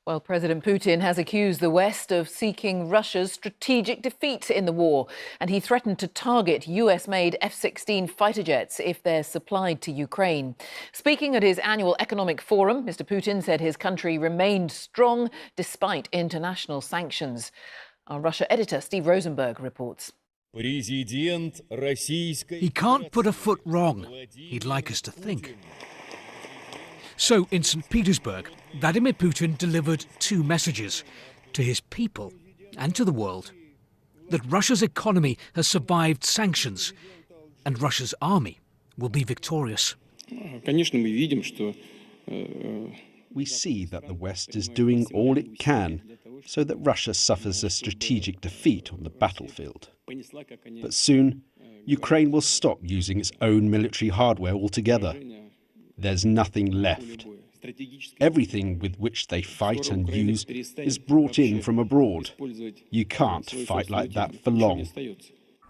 Well, President Putin has accused the West of seeking Russia's strategic defeat in the war, and he threatened to target US-made F16 fighter jets if they're supplied to Ukraine. Speaking at his annual economic forum, Mr. Putin said his country remained strong despite international sanctions. Our Russia editor, Steve Rosenberg, reports. He can't put a foot wrong, he'd like us to think. So, in St. Petersburg, Vladimir Putin delivered two messages to his people and to the world: that Russia's economy has survived sanctions and Russia's army will be victorious. We see that the West is doing all it can so that Russia suffers a strategic defeat on the battlefield. But soon, Ukraine will stop using its own military hardware altogether. There's nothing left. Everything with which they fight and use is brought in from abroad. You can't fight like that for long.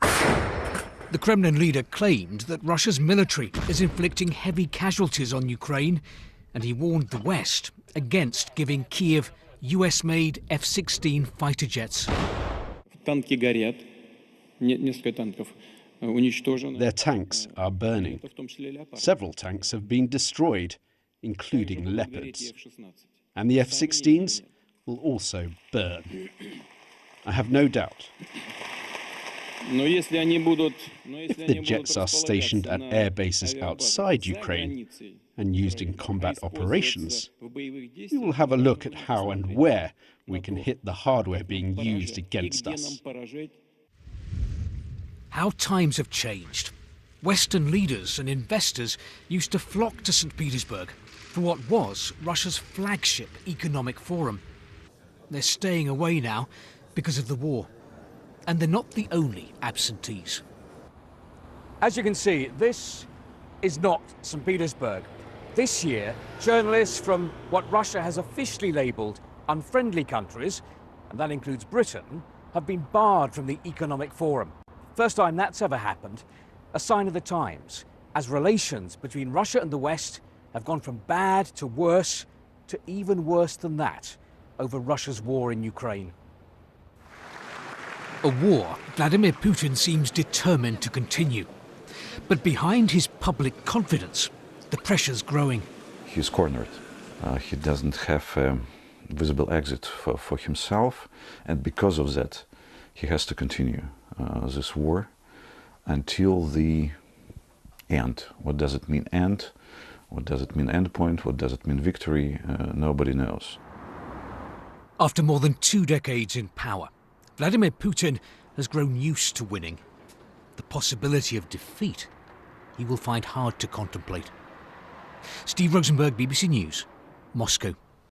The Kremlin leader claimed that Russia's military is inflicting heavy casualties on Ukraine, and he warned the West against giving Kiev US-made F-16 fighter jets. Their tanks are burning. Several tanks have been destroyed, including Leopards. And the F-16s will also burn. I have no doubt. If the jets are stationed at air bases outside Ukraine and used in combat operations, we will have a look at how and where we can hit the hardware being used against us. How times have changed. Western leaders and investors used to flock to St. Petersburg for what was Russia's flagship economic forum. They're staying away now because of the war. And they're not the only absentees. As you can see, this is not St. Petersburg. This year, journalists from what Russia has officially labelled unfriendly countries, and that includes Britain, have been barred from the economic forum. First time that's ever happened, a sign of the times, as relations between Russia and the West have gone from bad to worse, to even worse than that, over Russia's war in Ukraine. A war Vladimir Putin seems determined to continue. But behind his public confidence, the pressure's growing. He's cornered. He doesn't have a visible exit for himself, and because of that, he has to continue this war until the end. What does it mean end? What does it mean end point? What does it mean victory? Nobody knows. After more than 2 decades in power, Vladimir Putin has grown used to winning. The possibility of defeat he will find hard to contemplate. Steve Rosenberg, BBC News, Moscow.